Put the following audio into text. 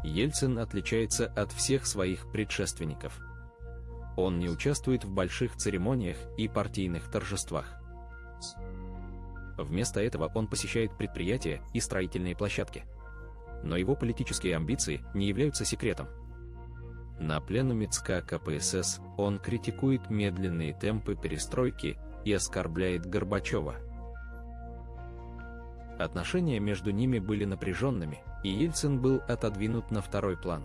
Ельцин отличается от всех своих предшественников. Он не участвует в больших церемониях и партийных торжествах. Вместо этого он посещает предприятия и строительные площадки. Но его политические амбиции не являются секретом. На пленуме ЦК КПСС он критикует медленные темпы перестройки и оскорбляет Горбачева. Отношения между ними были напряженными, и Ельцин был отодвинут на второй план.